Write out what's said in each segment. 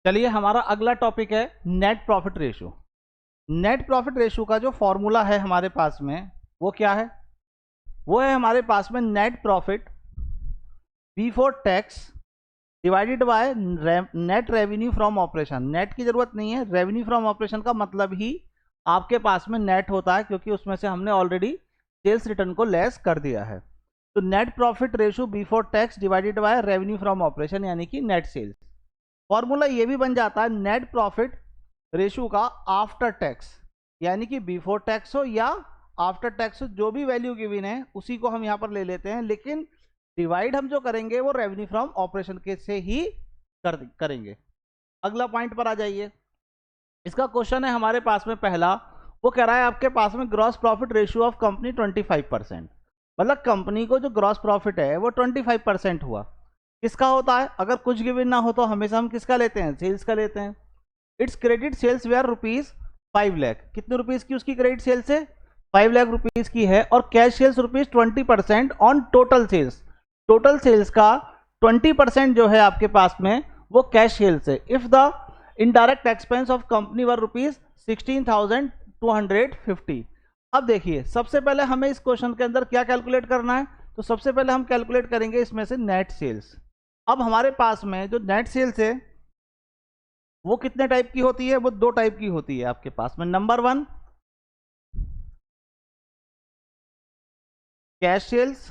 चलिए हमारा अगला टॉपिक है net profit ratio. Net profit ratio का जो फॉर्मूला है हमारे पास में वो क्या है? वो है हमारे पास में net profit before tax divided by net revenue from operation. Net की जरूरत नहीं है, रेवेन्यू फ्रॉम ऑपरेशन का मतलब ही आपके पास में नेट होता है, क्योंकि उसमें से हमने ऑलरेडी सेल्स रिटर्न को लेस कर दिया है। तो net profit ratio before tax divided by revenue from operation यानी कि नेट सेल्स। फॉर्मूला ये भी बन जाता है नेट प्रॉफिट रेशियो का आफ्टर टैक्स, यानी कि बिफोर टैक्स हो या आफ्टर टैक्स हो, जो भी वैल्यू गिवन है उसी को हम यहाँ पर ले लेते हैं, लेकिन डिवाइड हम जो करेंगे वो रेवेन्यू फ्रॉम ऑपरेशन के से ही करेंगे। अगला पॉइंट पर आ जाइए। इसका क्वेश्चन है हमारे पास में पहला, वो कह रहा है आपके पास में gross profit ratio of company 25%, मतलब कंपनी को जो ग्रॉस प्रॉफिट है वो 25% हुआ। किसका होता है? अगर कुछ गिवन ना हो तो हमेशा हम किसका लेते हैं? सेल्स का लेते हैं। It's credit sales where ₹5 lakh. कितने रुपीज की उसकी क्रेडिट सेल्स है? 5 लाख रुपीज की है। और cash sales ₹20% on total sales. Total sales का 20% जो है आपके पास में वो कैश सेल्स है। If the indirect expense of company were ₹16,250। अब देखिए सबसे पहले हमें इस क्वेश्चन के अंदर क्या कैलकुलेट करना है? तो सबसे पहले हम कैलकुलेट करेंगे इसमें से नेट सेल्स। अब हमारे पास में जो नेट सेल्स है वो कितने टाइप की होती है? वो दो टाइप की होती है आपके पास में। Number 1 cash sales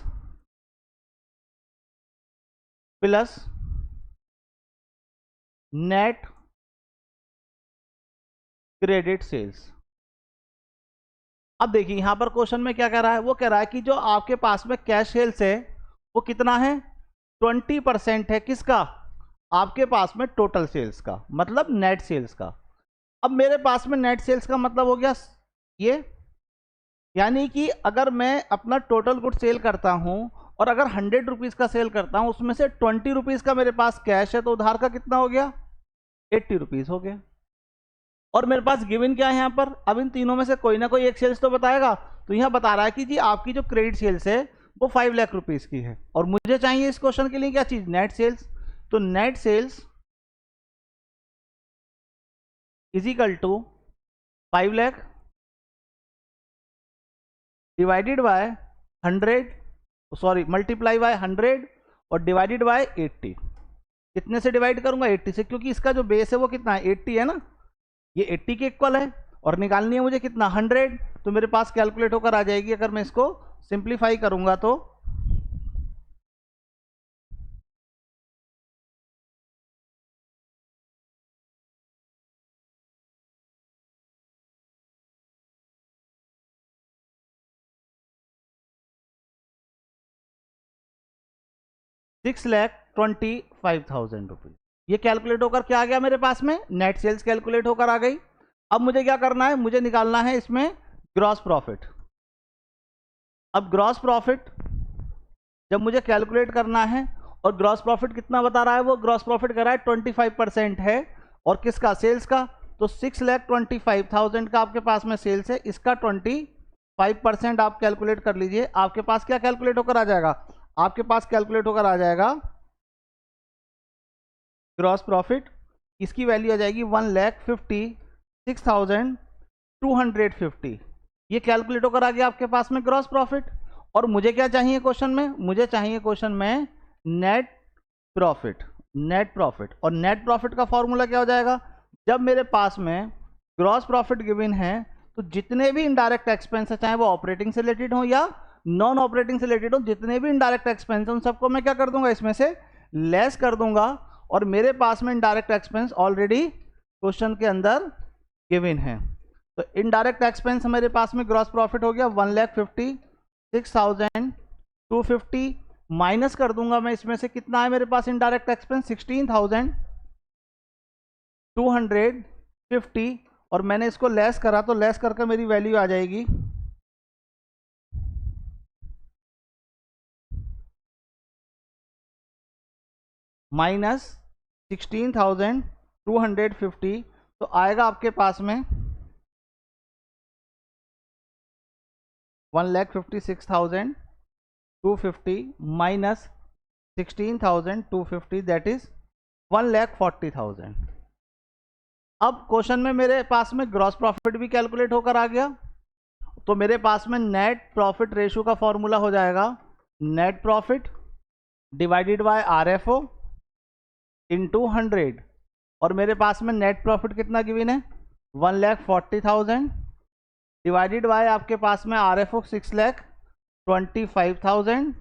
plus net credit sales. अब देखिए यहां पर क्वेश्चन में क्या कह रहा है? वो कह रहा है कि जो आपके पास में कैश सेल्स है वो कितना है? 20% है। किसका? आपके पास में टोटल सेल्स का, मतलब नेट सेल्स का। अब मेरे पास में नेट सेल्स का मतलब हो गया ये, यानी कि अगर मैं अपना टोटल गुड सेल करता हूं और अगर 100 रुपीज का सेल करता हूं, उसमें से 20 रुपीज का मेरे पास कैश है, तो उधार का कितना हो गया? 80 रुपीज हो गया। और मेरे पास गिवन क्या है यहाँ पर? अब इन तीनों में से कोई ना कोई एक सेल्स तो बताएगा। तो यहाँ बता रहा है कि जी आपकी जो क्रेडिट सेल्स है वो 5 लाख रुपीज की है, और मुझे चाहिए इस क्वेश्चन के लिए क्या चीज? Net sales. तो net sales is equal to 5 lakh divided by 100, sorry multiply by 100 और डिवाइडेड बाय 80। कितने से डिवाइड करूंगा? 80 से, क्योंकि इसका जो बेस है वो कितना है? 80 है ना, ये 80 के इक्वल है। और निकालनी है मुझे कितना? 100। तो मेरे पास कैलकुलेट होकर आ जाएगी, अगर मैं इसको सिंप्लीफाई करूंगा तो 6,25,000 रुपीज। ये कैलकुलेट होकर क्या आ गया मेरे पास में? नेट सेल्स कैलकुलेट होकर आ गई। अब मुझे क्या करना है? मुझे निकालना है इसमें ग्रॉस प्रॉफिट। अब ग्रॉस प्रॉफिट जब मुझे कैलकुलेट करना है, और ग्रॉस प्रॉफिट कितना बता रहा है? वो ग्रॉस प्रॉफिट कर रहा है 25% है, और किसका? सेल्स का। तो 6,25,000 का आपके पास में सेल्स है, इसका 25% आप कैलकुलेट कर लीजिए। आपके पास क्या कैलकुलेट होकर आ जाएगा? आपके पास कैलकुलेट होकर आ जाएगा ग्रॉस प्रॉफिट, इसकी वैल्यू आ जाएगी 1,56,250। ये कैलकुलेट होकर आ गया आपके पास में ग्रॉस प्रॉफिट। और मुझे क्या चाहिए क्वेश्चन में? मुझे चाहिए क्वेश्चन में नेट प्रॉफिट। नेट प्रॉफिट, और नेट प्रॉफिट का फॉर्मूला क्या हो जाएगा? जब मेरे पास में ग्रॉस प्रॉफिट गिवन है तो जितने भी इनडायरेक्ट एक्सपेंस है, चाहे वो ऑपरेटिंग से रिलेटेड हो या नॉन ऑपरेटिंग से रिलेटेड हो, जितने भी इनडायरेक्ट एक्सपेंस उन सबको मैं क्या कर दूंगा? इसमें से लेस कर दूंगा। और मेरे पास में इनडायरेक्ट एक्सपेंस ऑलरेडी क्वेश्चन के अंदर गिवन है। तो इनडायरेक्ट एक्सपेंस मेरे पास में ग्रॉस प्रॉफिट हो गया 1,56,250, माइनस कर दूंगा मैं इसमें से कितना है मेरे पास इनडायरेक्ट एक्सपेंस? 16,250, और मैंने इसको लेस करा तो लेस करके मेरी वैल्यू आ जाएगी -16,250। तो आएगा आपके पास में 1,56,250 माइनस 16,250, दैट इज 1,40,000। अब क्वेश्चन में मेरे पास में ग्रॉस प्रॉफिट भी कैलकुलेट होकर आ गया, तो मेरे पास में नेट प्रॉफिट रेशियो का फॉर्मूला हो जाएगा net profit divided by RFO into 100, और मेरे पास में नेट प्रॉफिट कितना गिवन है 1,40,000 डिवाइडेड बाय आपके पास में RFO 6,25,000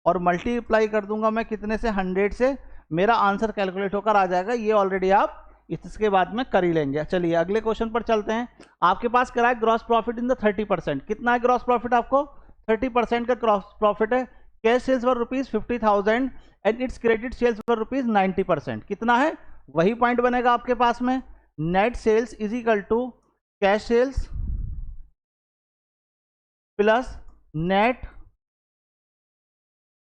और मल्टीप्लाई कर दूंगा मैं कितने से 100 से, मेरा आंसर कैलकुलेट होकर आ जाएगा। ये ऑलरेडी आप इसके बाद में कर ही लेंगे। चलिए अगले क्वेश्चन पर चलते हैं। आपके पास करा है ग्रॉस प्रॉफिट इन द 30%। कितना है ग्रॉस प्रॉफिट? आपको 30% का ग्रॉस प्रॉफिट है। Cash sales were ₹50,000 and it's credit sales were ₹90%। कितना है? वही पॉइंट बनेगा आपके पास में, net sales is equal to cash sales plus net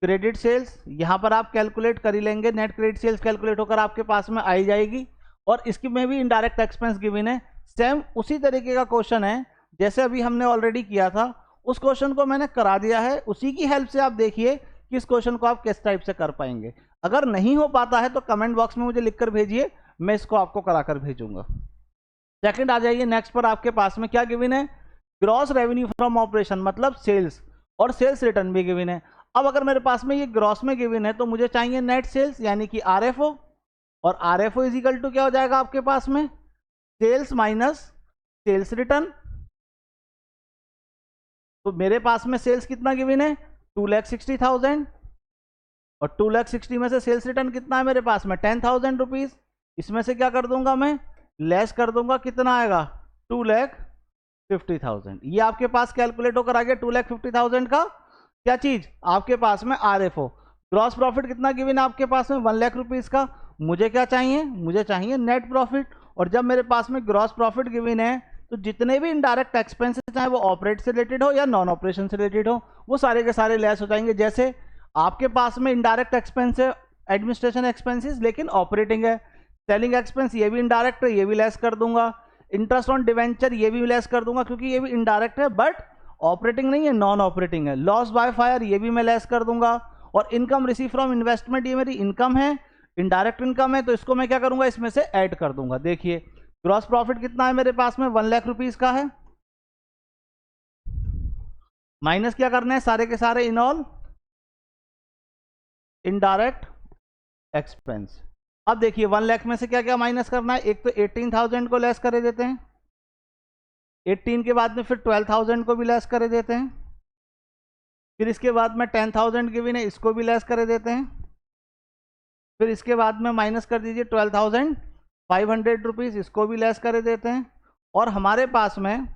credit sales. यहां पर आप कैलकुलेट कर ही लेंगे, नेट क्रेडिट सेल्स कैलकुलेट होकर आपके पास में आई जाएगी। और इसकी में भी इनडायरेक्ट एक्सपेंस गिवन है। सेम उसी तरीके का क्वेश्चन है जैसे अभी हमने ऑलरेडी किया था, उस क्वेश्चन को मैंने करा दिया है। उसी की हेल्प से आप देखिए कि इस क्वेश्चन को आप किस टाइप से कर पाएंगे। अगर नहीं हो पाता है तो कमेंट बॉक्स में मुझे लिखकर भेजिए, मैं इसको आपको कराकर भेजूंगा। सेकंड आ जाइए नेक्स्ट पर। आपके पास में क्या गिवन है? ग्रॉस रेवेन्यू फ्रॉम ऑपरेशन, मतलब सेल्स, और सेल्स रिटर्न भी गिवन है। अब अगर मेरे पास में ये ग्रॉस में गिवन है तो मुझे चाहिए नेट सेल्स यानी कि RFO, और RFO इज इक्वल टू क्या हो जाएगा आपके पास में? Sales minus sales return. तो मेरे पास में सेल्स कितना गिवन है? 2,60,000, और 2,60,000 में से सेल्स रिटर्न कितना है मेरे पास में? 10,000 रुपीज। इसमें से क्या कर दूंगा मैं? लेस कर दूंगा, कितना आएगा? 2,50,000। ये आपके पास कैलकुलेट होकर आ गया 2,50,000 का क्या चीज आपके पास में? RFO। ग्रॉस प्रॉफिट कितना गिवन है आपके पास में? 1 लाख रुपीज का। मुझे क्या चाहिए? मुझे चाहिए नेट प्रॉफिट। और जब मेरे पास में ग्रॉस प्रॉफिट गिवन है तो जितने भी इनडायरेक्ट एक्सपेंसेस चाहे वो ऑपरेट से रिलेटेड हो या नॉन ऑपरेशन से रिलेटेड हो, वो सारे के सारे लेस हो जाएंगे। जैसे आपके पास में इनडायरेक्ट एक्सपेंस है एडमिनिस्ट्रेशन एक्सपेंसेस, लेकिन ऑपरेटिंग है। सेलिंग एक्सपेंस ये भी इनडायरेक्ट है, ये भी लेस कर दूंगा। इंटरेस्ट ऑन डिवेंचर ये भी लेस कर दूंगा क्योंकि ये भी इनडायरेक्ट है बट ऑपरेटिंग नहीं है, नॉन ऑपरेटिंग है। लॉस बाय फायर ये भी मैं लेस कर दूंगा। और इनकम रिसीव फ्रॉम इन्वेस्टमेंट ये मेरी इनकम है, इनडायरेक्ट इनकम है, तो इसको मैं क्या करूंगा? इसमें से ऐड कर दूंगा। देखिए ग्रॉस प्रॉफिट कितना है मेरे पास में? 1 लाख रुपीज का है। माइनस क्या करना है? सारे के सारे इन ऑल इनडायरेक्ट एक्सपेंस। अब देखिए 1 लाख में से क्या क्या माइनस करना है? एक तो 18,000 को लेस कर देते हैं, 18 के बाद में फिर 12,000 को भी लेस कर देते हैं, फिर इसके बाद में 10,000 गिवन है, इसको भी लेस कर देते हैं, फिर इसके बाद में माइनस कर दीजिए 12,500 रुपीज, इसको भी लेस कर देते हैं। और हमारे पास में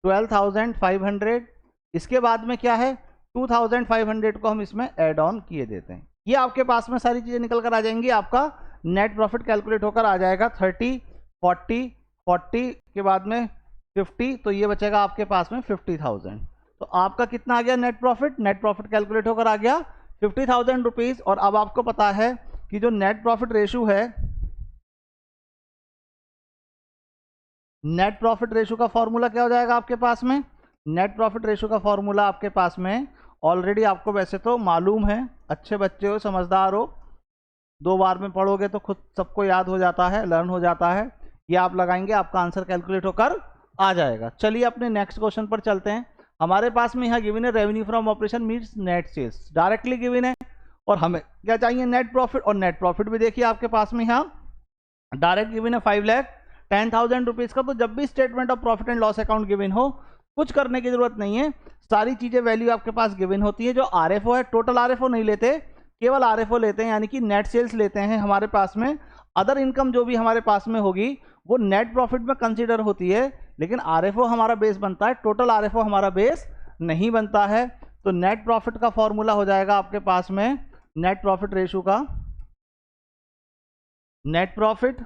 12,500, इसके बाद में क्या है? 2,500 को हम इसमें ऐड ऑन किए देते हैं। ये आपके पास में सारी चीजें निकल कर आ जाएंगी। आपका नेट प्रॉफिट कैलकुलेट होकर आ जाएगा 30, 40, 40 के बाद में 50, तो ये बचेगा आपके पास में 50,000। तो आपका कितना आ गया net profit? Net profit calculate होकर आ गया 50,000 रुपीज। और अब आपको पता है कि जो नेट प्रॉफिट रेशियो है, नेट प्रॉफिट रेशियो का फॉर्मूला क्या हो जाएगा आपके पास में? नेट प्रॉफिट रेशियो का फॉर्मूला आपके पास में ऑलरेडी आपको वैसे तो मालूम है, अच्छे बच्चे हो, समझदार हो, 2 बार में पढ़ोगे तो खुद सबको याद हो जाता है, लर्न हो जाता है। ये आप लगाएंगे, आपका आंसर कैलकुलेट होकर आ जाएगा। चलिए अपने नेक्स्ट क्वेश्चन पर चलते हैं। हमारे पास में यहाँ गिवन है revenue from operation means net sales, directly given है। और हमें क्या चाहिए? Net profit. और नेट प्रॉफिट भी देखिए आपके पास में यहाँ डायरेक्ट गिवन है 5,10,000 रुपीज का। तो जब भी statement of profit and loss account given हो, कुछ करने की जरूरत नहीं है, सारी चीजें वैल्यू आपके पास गिवन होती है। जो RFO है, टोटल RFO नहीं लेते, केवल RFO लेते हैं, यानी कि नेट सेल्स लेते हैं हमारे पास में। अदर इनकम जो भी हमारे पास में होगी वो नेट प्रॉफिट में कंसीडर होती है, लेकिन RFO हमारा बेस बनता है, टोटल RFO हमारा बेस नहीं बनता है। तो नेट प्रॉफिट का फॉर्मूला हो जाएगा आपके पास में नेट प्रॉफिट रेशियो का net profit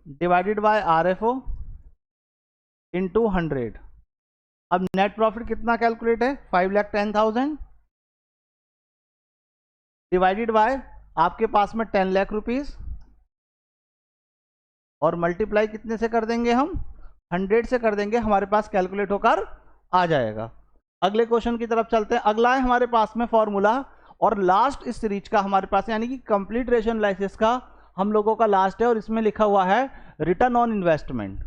divided by RFO into 100। अब नेट प्रॉफिट कितना कैलकुलेट है? 5,10,000 डिवाइडेड बाय आपके पास में 10 लाख रुपीज, और मल्टीप्लाई कितने से कर देंगे हम? 100 से कर देंगे, हमारे पास कैलकुलेट होकर आ जाएगा। अगले क्वेश्चन की तरफ चलते हैं। अगला है हमारे पास में फॉर्मूला और लास्ट इस सीरीज का हमारे पास यानी कि कंप्लीट रेशियो एनालिसिस का हम लोगों का लास्ट है, और इसमें लिखा हुआ है return on investment,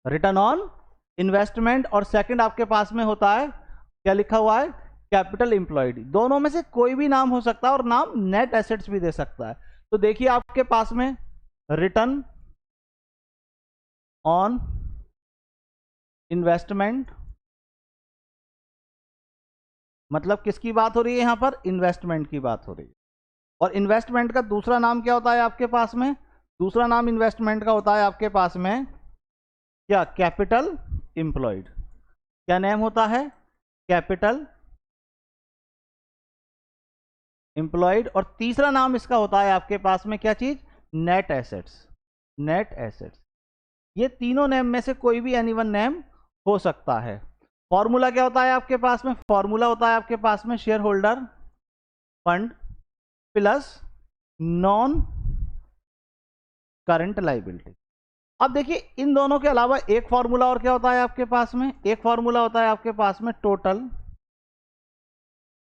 return on investment. और सेकंड आपके पास में होता है, क्या लिखा हुआ है, कैपिटल एम्प्लॉयड। दोनों में से कोई भी नाम हो सकता है और नाम नेट एसेट्स भी दे सकता है। तो देखिए आपके पास में रिटर्न ऑन इन्वेस्टमेंट मतलब किसकी बात हो रही है, यहां पर इन्वेस्टमेंट की बात हो रही है। और इन्वेस्टमेंट का दूसरा नाम क्या होता है आपके पास में, दूसरा नाम इन्वेस्टमेंट का होता है आपके पास में क्या, कैपिटल एम्प्लॉयड। क्या नेम होता है, कैपिटल एम्प्लॉयड। और तीसरा नाम इसका होता है आपके पास में क्या चीज, नेट एसेट्स, नेट एसेट्स। ये तीनों नेम में से कोई भी एनी वन नेम हो सकता है। फॉर्मूला क्या होता है आपके पास में, फॉर्मूला होता है आपके पास में share holder fund plus non current liability. अब देखिए इन दोनों के अलावा एक फॉर्मूला और क्या होता है आपके पास में, एक फॉर्मूला होता है आपके पास में टोटल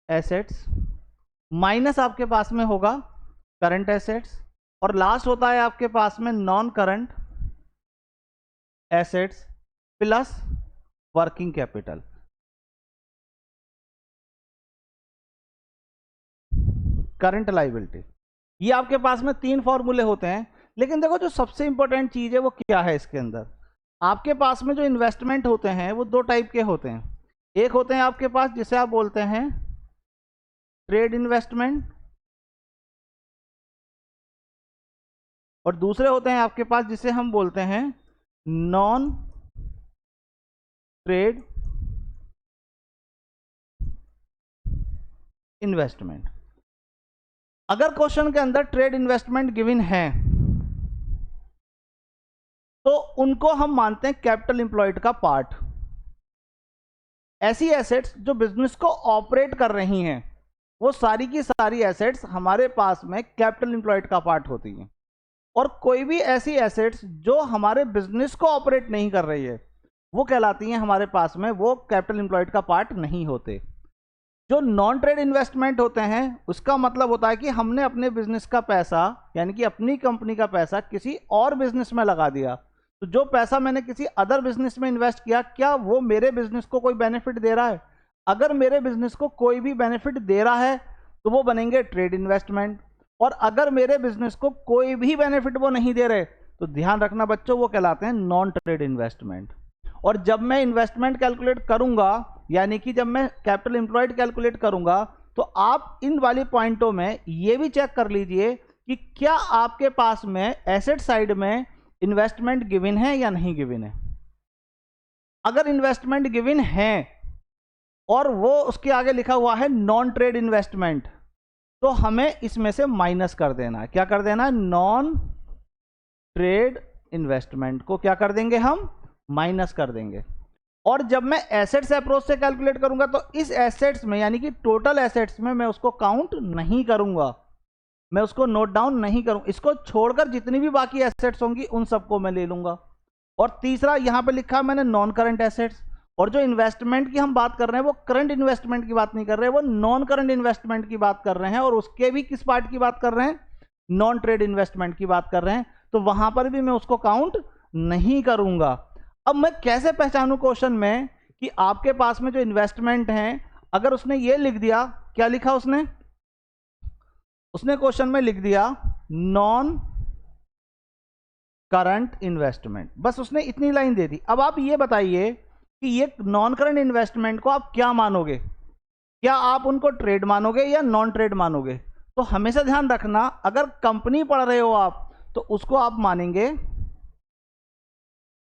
एसेट्स माइनस आपके पास में होगा करंट एसेट्स, और लास्ट होता है आपके पास में non current assets plus working capital. Current liability. ये आपके पास में तीन फॉर्मूले होते हैं, लेकिन देखो जो सबसे इंपॉर्टेंट चीज है वो क्या है इसके अंदर। आपके पास में जो इन्वेस्टमेंट होते हैं वो दो टाइप के होते हैं। एक होते हैं आपके पास जिसे आप बोलते हैं ट्रेड इन्वेस्टमेंट, और दूसरे होते हैं आपके पास जिसे हम बोलते हैं नॉन ट्रेड इन्वेस्टमेंट। अगर क्वेश्चन के अंदर ट्रेड इन्वेस्टमेंट गिवन है तो उनको हम मानते हैं कैपिटल एम्प्लॉयड का पार्ट। ऐसी एसेट्स जो बिजनेस को ऑपरेट कर रही हैं वो सारी की सारी एसेट्स हमारे पास में कैपिटल एम्प्लॉयड का पार्ट होती हैं। और कोई भी ऐसी एसेट्स जो हमारे बिजनेस को ऑपरेट नहीं कर रही है वो कहलाती हैं हमारे पास में, वो कैपिटल एम्प्लॉयड का पार्ट नहीं होते। जो नॉन ट्रेड इन्वेस्टमेंट होते हैं उसका मतलब होता है कि हमने अपने बिजनेस का पैसा यानी कि अपनी कंपनी का पैसा किसी और बिजनेस में लगा दिया। तो जो पैसा मैंने किसी अदर बिजनेस में इन्वेस्ट किया, क्या वो मेरे बिजनेस को कोई बेनिफिट दे रहा है? अगर मेरे बिजनेस को कोई भी बेनिफिट दे रहा है तो वो बनेंगे ट्रेड इन्वेस्टमेंट, और अगर मेरे बिजनेस को कोई भी बेनिफिट वो नहीं दे रहे तो ध्यान रखना बच्चों वो कहलाते हैं नॉन ट्रेड इन्वेस्टमेंट। और जब मैं इन्वेस्टमेंट कैलकुलेट करूंगा यानी कि जब मैं कैपिटल एम्प्लॉयड कैलकुलेट करूंगा तो आप इन वाली पॉइंटों में ये भी चेक कर लीजिए कि क्या आपके पास में एसेट साइड में इन्वेस्टमेंट गिवन है या नहीं गिवन है। अगर इन्वेस्टमेंट गिवन है और वो उसके आगे लिखा हुआ है नॉन ट्रेड इन्वेस्टमेंट तो हमें इसमें से माइनस कर देना है। क्या कर देना है? नॉन ट्रेड इन्वेस्टमेंट को क्या कर देंगे हम? माइनस कर देंगे। और जब मैं एसेट्स अप्रोच से कैलकुलेट करूंगा तो इस एसेट्स में यानी कि टोटल एसेट्स में मैं उसको काउंट नहीं करूंगा, मैं उसको नोट डाउन नहीं करूंगा। इसको छोड़कर जितनी भी बाकी एसेट्स होंगी उन सबको मैं ले लूंगा। और तीसरा यहां पे लिखा है मैंने नॉन करंट एसेट्स, और जो इन्वेस्टमेंट की हम बात कर रहे हैं वो करंट इन्वेस्टमेंट की बात नहीं कर रहे हैं, वो नॉन करंट इन्वेस्टमेंट की बात कर रहे हैं। और उसके भी किस पार्ट की बात कर रहे हैं? नॉन ट्रेड इन्वेस्टमेंट की बात कर रहे हैं। तो वहां पर भी मैं उसको काउंट नहीं करूंगा। अब मैं कैसे पहचानूं क्वेश्चन में कि आपके पास में जो इन्वेस्टमेंट है, अगर उसने ये लिख दिया, क्या लिखा उसने क्वेश्चन में लिख दिया नॉन करंट इन्वेस्टमेंट, बस उसने इतनी लाइन दे दी। अब आप ये बताइए कि ये नॉन करंट इन्वेस्टमेंट को आप क्या मानोगे? क्या आप उनको ट्रेड मानोगे या नॉन ट्रेड मानोगे? तो हमेशा ध्यान रखना, अगर कंपनी पढ़ रहे हो आप तो उसको आप मानेंगे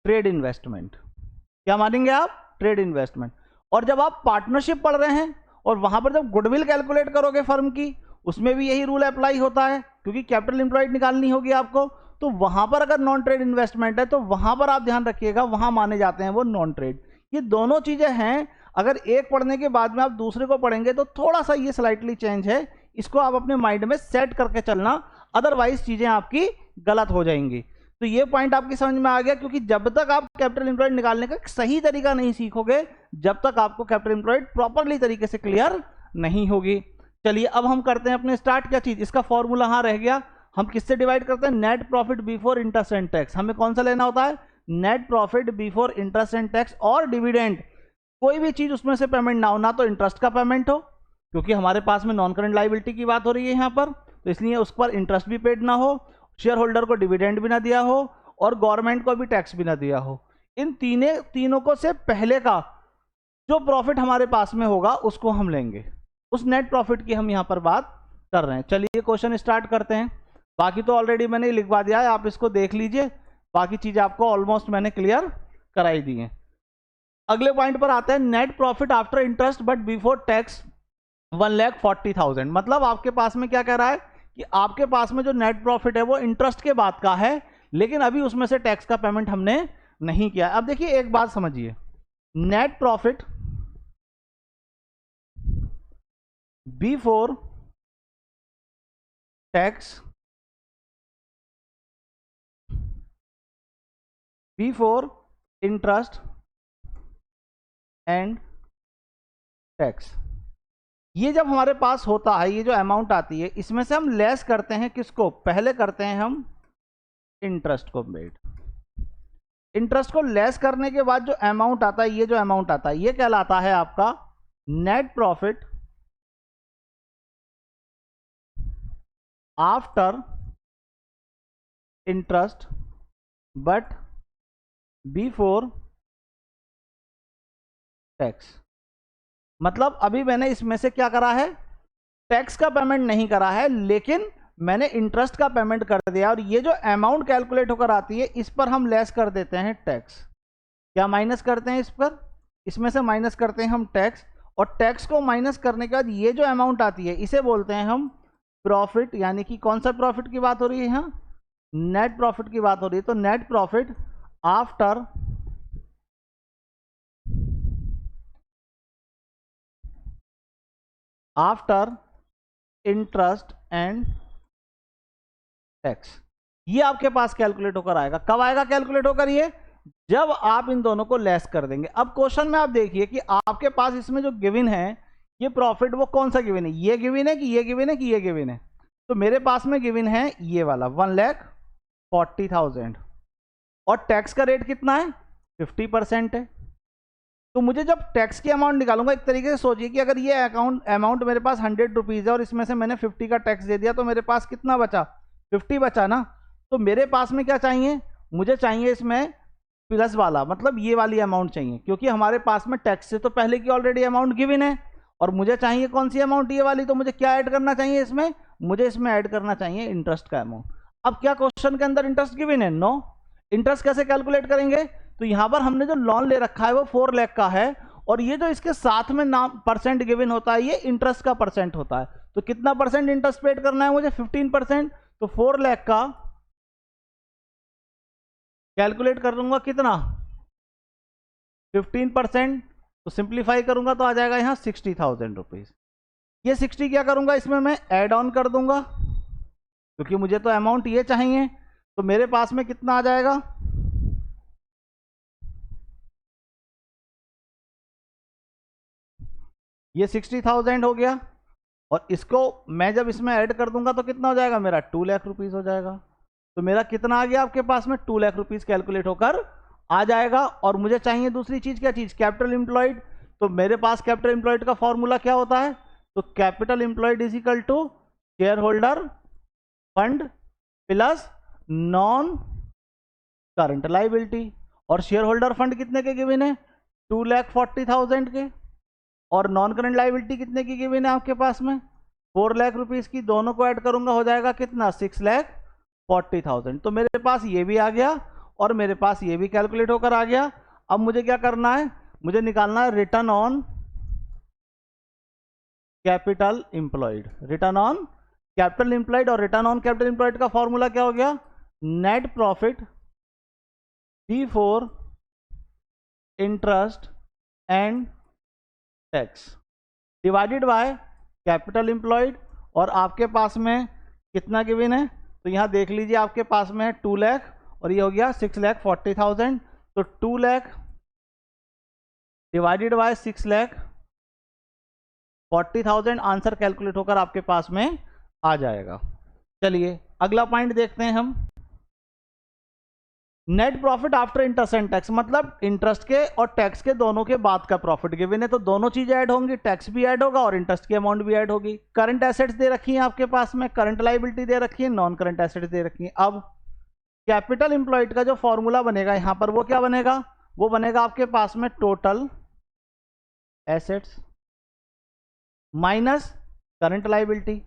ट्रेड इन्वेस्टमेंट। क्या मानेंगे आप? Trade investment. और जब आप पार्टनरशिप पढ़ रहे हैं और वहां पर जब गुडविल कैलकुलेट करोगे फर्म की, उसमें भी यही रूल अप्लाई होता है क्योंकि कैपिटल एम्प्लॉयड निकालनी होगी आपको। तो वहां पर अगर नॉन ट्रेड इन्वेस्टमेंट है तो वहां पर आप ध्यान रखिएगा, वहां माने जाते हैं वो नॉन ट्रेड। ये दोनों चीजें हैं, अगर एक पढ़ने के बाद में आप दूसरे को पढ़ेंगे तो थोड़ा सा ये स्लाइटली चेंज है, इसको आप अपने माइंड में सेट करके चलना, अदरवाइज चीजें आपकी गलत हो जाएंगी। तो ये पॉइंट आपकी समझ में आ गया, क्योंकि जब तक आप कैपिटल एम्प्लॉयड निकालने का सही तरीका नहीं सीखोगे, जब तक आपको कैपिटल एम्प्लॉयड प्रॉपरली तरीके से क्लियर नहीं होगी। चलिए अब हम करते हैं अपने स्टार्ट क्या चीज, इसका फॉर्मूला हाँ रह गया, हम किससे डिवाइड करते हैं, net profit before interest and tax. हमें कौन सा लेना होता है, net profit before interest and tax और डिविडेंड। कोई भी चीज उसमें से पेमेंट ना हो, ना तो इंटरेस्ट का पेमेंट हो क्योंकि हमारे पास में नॉन करंट लाइबिलिटी की बात हो रही है यहाँ पर, तो इसलिए उस पर इंटरेस्ट भी पेड ना हो, शेयर होल्डर को डिविडेंड भी ना दिया हो और गवर्नमेंट को भी टैक्स भी ना दिया हो। इन तीनों को से पहले का जो प्रॉफिट हमारे पास में होगा उसको हम लेंगे, उस नेट प्रॉफिट की हम यहाँ पर बात कर रहे हैं। चलिए क्वेश्चन स्टार्ट करते हैं। बाकी तो ऑलरेडी मैंने लिखवा दिया है, आप इसको देख लीजिए, बाकी चीजें आपको ऑलमोस्ट मैंने क्लियर कराई दी हैं। अगले पॉइंट पर आते हैं, net profit after interest but before tax 1,40,000। मतलब आपके पास में क्या कह रहा है कि आपके पास में जो नेट प्रॉफिट है वो इंटरेस्ट के बाद का है, लेकिन अभी उसमें से टैक्स का पेमेंट हमने नहीं किया। अब देखिए एक बात समझिए, net profit before tax before interest and tax, ये जब हमारे पास होता है, ये जो अमाउंट आती है इसमें से हम लेस करते हैं किसको, पहले करते हैं हम इंटरेस्ट को मेड। इंटरेस्ट को लेस करने के बाद जो अमाउंट आता है, ये जो अमाउंट आता है ये कहलाता है आपका net profit after interest but before tax. मतलब अभी मैंने इसमें से क्या करा है, टैक्स का पेमेंट नहीं करा है, लेकिन मैंने इंटरेस्ट का पेमेंट कर दिया, और ये जो अमाउंट कैलकुलेट होकर आती है इस पर हम लेस कर देते हैं टैक्स। क्या माइनस करते हैं इस पर, इसमें से माइनस करते हैं हम टैक्स, और टैक्स को माइनस करने के बाद ये जो अमाउंट आती है इसे बोलते हैं हम प्रॉफिट। यानी कि कौन सा प्रॉफिट की बात हो रही है यहाँ, नेट प्रॉफिट की बात हो रही है। तो net profit after interest and tax, ये आपके पास कैलकुलेट होकर आएगा। कब आएगा कैलकुलेट होकर, ये जब आप इन दोनों को लेस कर देंगे। अब क्वेश्चन में आप देखिए कि आपके पास इसमें जो गिवन है ये प्रॉफिट, वो कौन सा गिवन है, ये गिवन है कि ये गिवन है कि ये गिवन है। तो मेरे पास में गिवन है ये वाला 1,40,000, और टैक्स का रेट कितना है, 50% है। तो मुझे जब टैक्स की अमाउंट निकालूंगा, एक तरीके से सोचिए कि अगर ये अमाउंट मेरे पास 100 रुपीज़ है और इसमें से मैंने 50 का टैक्स दे दिया, तो मेरे पास कितना बचा, 50 बचा ना। तो मेरे पास में क्या चाहिए, मुझे चाहिए इसमें प्लस वाला, मतलब ये वाली अमाउंट चाहिए, क्योंकि हमारे पास में टैक्स से तो पहले की ऑलरेडी अमाउंट गिवन है, और मुझे चाहिए कौन सी अमाउंट, ये वाली। तो मुझे क्या ऐड करना चाहिए इसमें, मुझे इसमें ऐड करना चाहिए इंटरेस्ट का अमाउंट। अब क्या क्वेश्चन के अंदर इंटरेस्ट गिवन है, नो। इंटरेस्ट कैसे कैलकुलेट करेंगे, तो यहां पर हमने जो लोन ले रखा है वो 4 लाख का है, और ये जो इसके साथ में नाम परसेंट गिवन होता है ये इंटरेस्ट का परसेंट होता है। तो कितना परसेंट इंटरेस्ट पेड करना है मुझे, 15%। तो 4 लाख का कैलकुलेट कर लूंगा कितना, 15%। तो सिंप्लीफाई करूंगा तो आ जाएगा यहां 60,000 रुपीज। ये 60 क्या करूंगा, इसमें मैं ऐड ऑन कर दूंगा, क्योंकि मुझे तो अमाउंट ये चाहिए। तो मेरे पास में कितना आ जाएगा, ये 60,000 हो गया, और इसको मैं जब इसमें ऐड कर दूंगा तो कितना हो जाएगा, मेरा 2 लाख रुपीज हो जाएगा। तो मेरा कितना आ गया आपके पास में, 2 लाख रुपीज कैलकुलेट होकर आ जाएगा। और मुझे चाहिए दूसरी चीज, क्या चीज, कैपिटल एम्प्लॉयड। तो मेरे पास कैपिटल एम्प्लॉयड का फॉर्मूला क्या होता है, तो capital employed is equal to shareholder fund plus non current liability. और शेयर होल्डर फंड कितने के गिवन है, 2,40,000 के, और नॉन करंट लाइबिलिटी कितने की गिवन है आपके पास में, 4 लाख रुपीज की। दोनों को ऐड करूंगा हो जाएगा कितना, 6,40,000। तो मेरे पास ये भी आ गया और मेरे पास ये भी कैलकुलेट होकर आ गया। अब मुझे क्या करना है, मुझे निकालना है return on capital employed. Return on capital employed, और रिटर्न ऑन कैपिटल एम्प्लॉयड का फॉर्मूला क्या हो गया, net profit before interest and tax divided by capital employed. और आपके पास में कितना गिवन है, तो यहां देख लीजिए आपके पास में है 2 लाख, और ये हो गया 6,40,000। तो 2 lakh divided bye 6 lakh 40,000 answer calculate होकर आपके पास में आ जाएगा। चलिए अगला पॉइंट देखते हैं हम। Net profit after interest and tax, मतलब इंटरेस्ट के और टैक्स के दोनों के बाद का प्रॉफिट गिवन है, तो दोनों चीजें ऐड होंगी, टैक्स भी ऐड होगा और इंटरेस्ट की अमाउंट भी ऐड होगी। करंट एसेट्स दे रखी है आपके पास में, करंट लायबिलिटी दे रखी है, नॉन करंट एसेट्स दे रखी है। अब कैपिटल इंप्लॉयड का जो फॉर्मूला बनेगा यहां पर वो क्या बनेगा, वो बनेगा आपके पास में total assets minus current liability.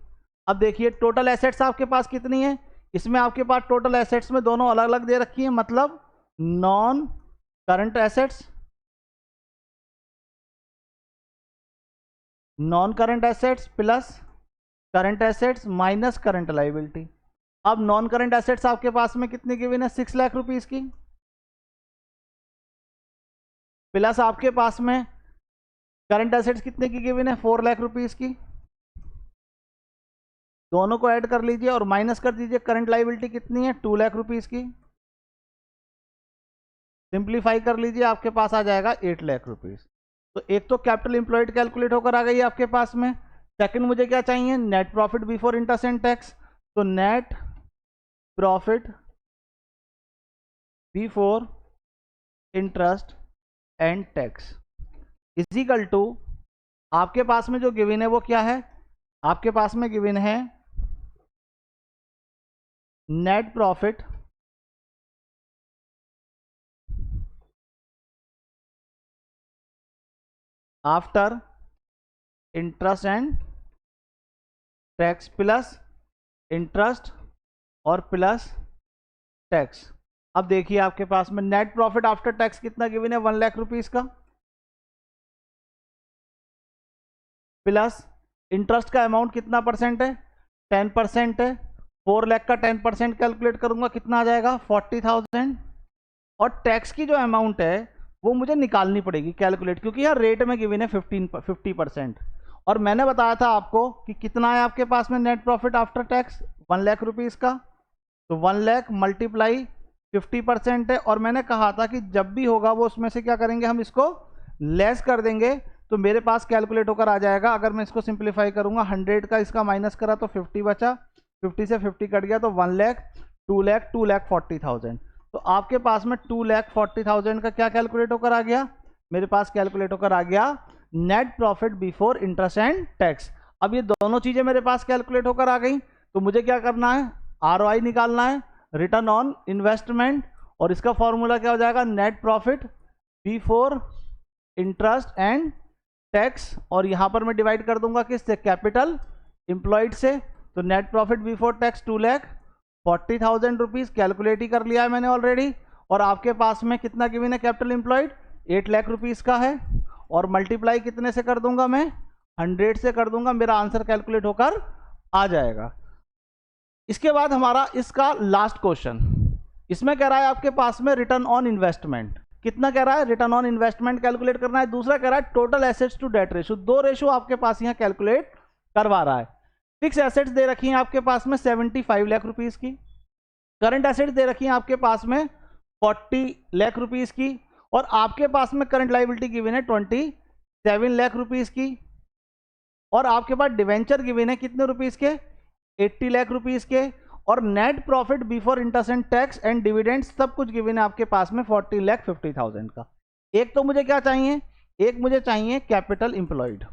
अब देखिए टोटल एसेट्स आपके पास कितनी है, इसमें आपके पास टोटल एसेट्स में दोनों अलग अलग दे रखी है, मतलब non current assets, non current assets plus current assets minus current liability. अब नॉन करंट एसेट्स आपके पास में कितनी गिवन है, 6 लाख रुपीस की, प्लस आपके पास में करंट एसेट्स कितने की गिवन है, 4 लाख रुपीस की। दोनों को ऐड कर लीजिए और माइनस कर दीजिए, करंट लायबिलिटी कितनी है, 2 लाख रुपीस की। सिंप्लीफाई कर लीजिए, आपके पास आ जाएगा 8 लाख रुपीस। तो एक तो कैपिटल इंप्लॉयड कैलकुलेट होकर आ गई है आपके पास में। सेकंड मुझे क्या चाहिए, net profit before interest and tax. तो net profit before interest and tax is equal to, आपके पास में जो गिवन है वो क्या है, आपके पास में गिवन है net profit after interest and tax plus interest और प्लस टैक्स। अब देखिए आपके पास में नेट प्रॉफिट आफ्टर टैक्स कितना गिवन है, 1 लाख रुपीस का, प्लस इंटरेस्ट का अमाउंट कितना परसेंट है, 10% है। 4 लाख का 10% कैलकुलेट करूंगा कितना आ जाएगा, 40,000। और टैक्स की जो अमाउंट है वो मुझे निकालनी पड़ेगी कैलकुलेट, क्योंकि यार रेट में गिवन है 50%। और मैंने बताया था आपको कि कितना है आपके पास में net profit after tax, 1 lakh rupees का। तो 1 लाख मल्टीप्लाई 50% है, और मैंने कहा था कि जब भी होगा वो उसमें से क्या करेंगे, हम इसको लेस कर देंगे, तो मेरे पास कैलकुलेट होकर आ जाएगा। अगर मैं इसको सिंप्लीफाई करूंगा, 100 का इसका माइनस करा तो 50 बचा, 50 से 50 कट गया तो 1 लाख, 2 लाख, 2 लाख 40,000। तो आपके पास में 2 लाख 40,000 का क्या कैलकुलेट होकर आ गया, मेरे पास कैलकुलेट होकर आ गया net profit before interest and tax. अब ये दोनों चीजें मेरे पास कैलकुलेट होकर आ गई, तो मुझे क्या करना है, आरओआई निकालना है, रिटर्न ऑन इन्वेस्टमेंट, और इसका फॉर्मूला क्या हो जाएगा, net profit before interest and tax. और यहां पर मैं डिवाइड कर दूंगा किससे, कैपिटल इंप्लॉयड से। तो net profit before tax 2 lakh 40,000 rupees, calculate ही कर लिया है मैंने ऑलरेडी। और आपके पास में कितना गिवन है कैपिटल इंप्लॉयड, 8 लाख रुपीज का है, और मल्टीप्लाई कितने से कर दूंगा मैं, 100 से कर दूंगा, मेरा आंसर कैलकुलेट होकर आ जाएगा। इसके बाद हमारा इसका लास्ट क्वेश्चन, इसमें कह रहा है आपके पास में रिटर्न ऑन इन्वेस्टमेंट, कितना कह रहा है, रिटर्न ऑन इन्वेस्टमेंट कैलकुलेट करना है। दूसरा कह रहा है total assets to debt ratio, 2 ratio आपके पास यहाँ कैलकुलेट करवा रहा है। फिक्स एसेट्स दे रखी हैं आपके पास में 75 लाख रुपीस की, करंट एसेट्स दे रखी हैं आपके पास में 40 लाख रुपीस की, और आपके पास में करंट लायबिलिटी गिवन है 27 लाख रुपीस की, और आपके पास डिवेंचर गिवन है कितने रुपीस के, 80 लाख रुपीस के, और net profit before interest and tax and dividends सब कुछ गिवन है आपके पास में 40,50,000 का। एक तो मुझे क्या चाहिए, एक मुझे चाहिए कैपिटल इंप्लॉयड।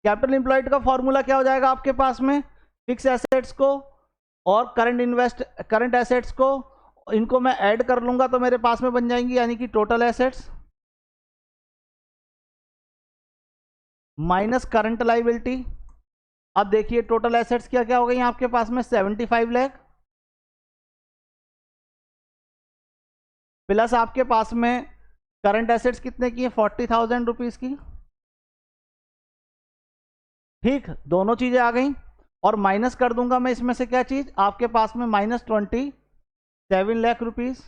कैपिटल इंप्लॉयड का फॉर्मूला क्या हो जाएगा आपके पास में, फिक्स एसेट्स को और करंट एसेट्स को, इनको मैं ऐड कर लूंगा तो मेरे पास में बन जाएंगी, यानी कि total assets minus current liability. अब देखिए टोटल एसेट्स क्या क्या हो गई आपके पास में, 75 लाख, प्लस आपके पास में करंट एसेट्स कितने की है, 40,000 रुपीज की। ठीक, दोनों चीजें आ गई, और माइनस कर दूंगा मैं इसमें से क्या चीज, आपके पास में -27 लाख रुपीस।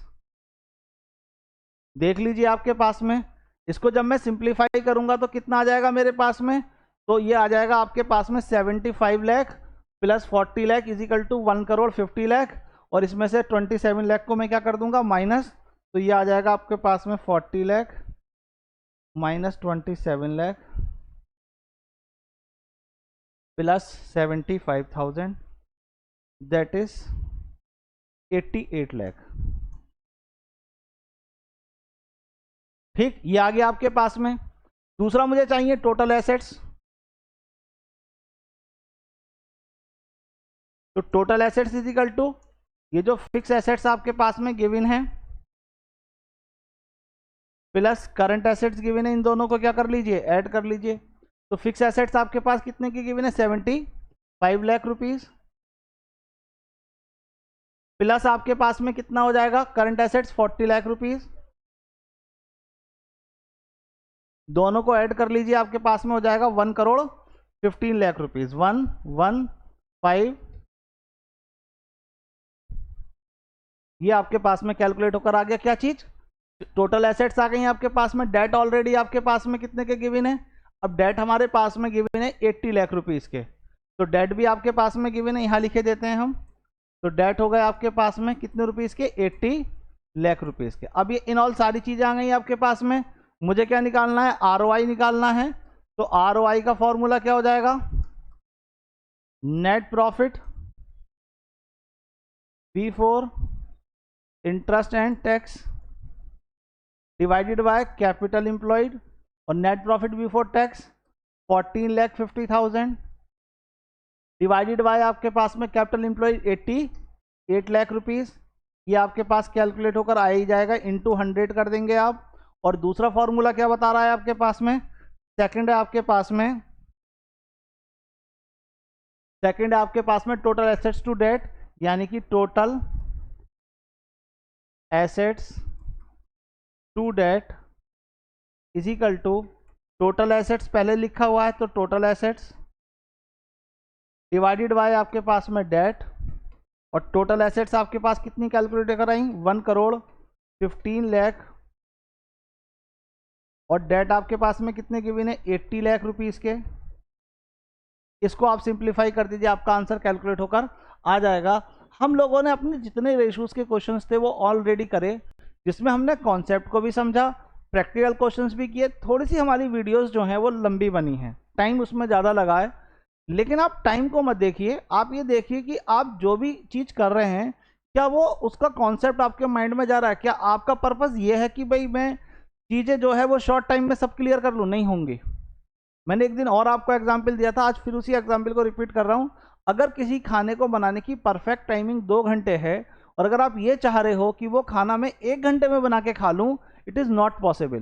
देख लीजिए आपके पास में, इसको जब मैं सिंप्लीफाई करूंगा तो कितना आ जाएगा मेरे पास में, तो ये आ जाएगा आपके पास में 75 lakh plus 40 lakh equal to 1 crore 50 lakh, और इसमें से 27 लाख को मैं क्या कर दूंगा माइनस, तो ये आ जाएगा आपके पास में 40 lakh minus 27 lakh plus 75,000 that is 88 lakh. ठीक, ये आ गया आपके पास में। दूसरा मुझे चाहिए टोटल एसेट्स। तो total assets is equal to ये जो फिक्स एसेट्स आपके पास में गिवन है प्लस करंट एसेट्स गिवन है, इन दोनों को क्या कर लीजिए, ऐड कर लीजिए। तो फिक्स एसेट्स आपके पास कितने की गिवन है, 75 लाख रुपीस, प्लस आपके पास में कितना हो जाएगा करंट एसेट्स 40 लाख रुपीस। दोनों को ऐड कर लीजिए, आपके पास में हो जाएगा 1,15 लाख रुपीस। 1,1,5 ये आपके पास में कैलकुलेट होकर आ गया। क्या चीज, टोटल एसेट्स आ गई आपके पास में। डेट ऑलरेडी आपके पास में कितने के गिवन है, अब डेट हमारे पास में गिवन है 80 लाख रुपीस के। तो डेट भी आपके पास में गिवन है, यहां लिखे देते हैं हम। तो डेट हो गए आपके पास में कितने रुपीस के, 80 लाख रुपीस के। अब ये इन ऑल सारी चीजें आ गई आपके पास में। मुझे क्या निकालना है, आरओआई निकालना है। तो आरओआई का फॉर्मूला क्या हो जाएगा, net profit before interest and tax divided by capital employed, और net profit before tax 14,50,000 divided by आपके पास में कैपिटल एम्प्लॉयड 88 लाख रुपीस। ये आपके पास कैलकुलेट होकर आ ही जाएगा, इंटू 100 कर देंगे आप। और दूसरा फॉर्मूला क्या बता रहा है आपके पास में, सेकंड है आपके पास में, सेकंड है आपके पास में टोटल एसेट्स टू डेट, यानी कि total assets to debt is equal to total assets पहले लिखा हुआ है तो टोटल एसेट्स डिवाइडेड बाय आपके पास में डेट। और टोटल एसेट्स आपके पास कितनी कैलकुलेट कराई, 1,15 लाख, और डेट आपके पास में कितने गिवन है, 80 लाख रुपीस के। इसको आप सिंप्लीफाई कर दीजिए, आपका आंसर कैलकुलेट होकर आ जाएगा। हम लोगों ने अपने जितने रेशियोज के क्वेश्चंस थे वो ऑलरेडी करे, जिसमें हमने कॉन्सेप्ट को भी समझा, प्रैक्टिकल क्वेश्चंस भी किए। थोड़ी सी हमारी वीडियोस जो हैं वो लंबी बनी हैं, टाइम उसमें ज़्यादा लगा है, लेकिन आप टाइम को मत देखिए, आप ये देखिए कि आप जो भी चीज़ कर रहे हैं क्या वो उसका कॉन्सेप्ट आपके माइंड में जा रहा है। क्या आपका पर्पज़ ये है कि भाई मैं चीज़ें जो है वो शॉर्ट टाइम में सब क्लियर कर लूँ, नहीं होंगी। मैंने एक दिन और आपको एग्जाम्पल दिया था, आज फिर उसी एग्जाम्पल को रिपीट कर रहा हूँ। अगर किसी खाने को बनाने की परफेक्ट टाइमिंग 2 घंटे है, और अगर आप ये चाह रहे हो कि वो खाना मैं 1 घंटे में बना के खा लूँ, इट इज़ नॉट पॉसिबल।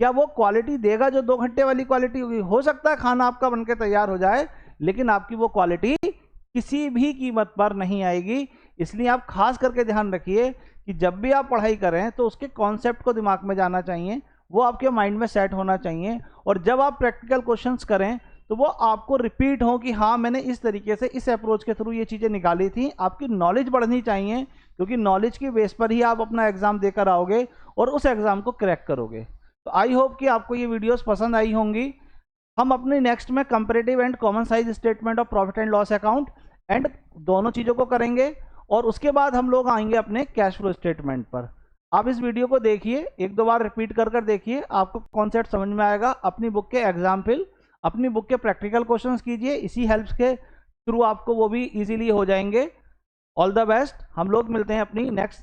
क्या वो क्वालिटी देगा जो 2 घंटे वाली क्वालिटी होगी? हो सकता है खाना आपका बन के तैयार हो जाए, लेकिन आपकी वो क्वालिटी किसी भी कीमत पर नहीं आएगी। इसलिए आप खास करके ध्यान रखिए कि जब भी आप पढ़ाई करें तो उसके कॉन्सेप्ट को दिमाग में जाना चाहिए, वो आपके माइंड में सेट होना चाहिए। और जब आप प्रैक्टिकल क्वेश्चंस करें तो वो आपको रिपीट हो कि हाँ मैंने इस तरीके से इस अप्रोच के थ्रू ये चीज़ें निकाली थी। आपकी नॉलेज बढ़नी चाहिए, क्योंकि नॉलेज की बेस पर ही आप अपना एग्जाम देकर आओगे और उस एग्जाम को क्रैक करोगे। तो आई होप कि आपको ये वीडियोस पसंद आई होंगी। हम अपने नेक्स्ट में comparative and common size statement of profit and loss account and दोनों चीज़ों को करेंगे, और उसके बाद हम लोग आएंगे अपने कैश फ्लो स्टेटमेंट पर। आप इस वीडियो को देखिए, 1-2 बार रिपीट कर देखिए, आपको कॉन्सेप्ट समझ में आएगा। अपनी बुक के एग्जाम्पल, अपनी बुक के प्रैक्टिकल क्वेश्चंस कीजिए, इसी हेल्प्स के थ्रू आपको वो भी इजीली हो जाएंगे। All the best. हम लोग मिलते हैं अपनी नेक्स्ट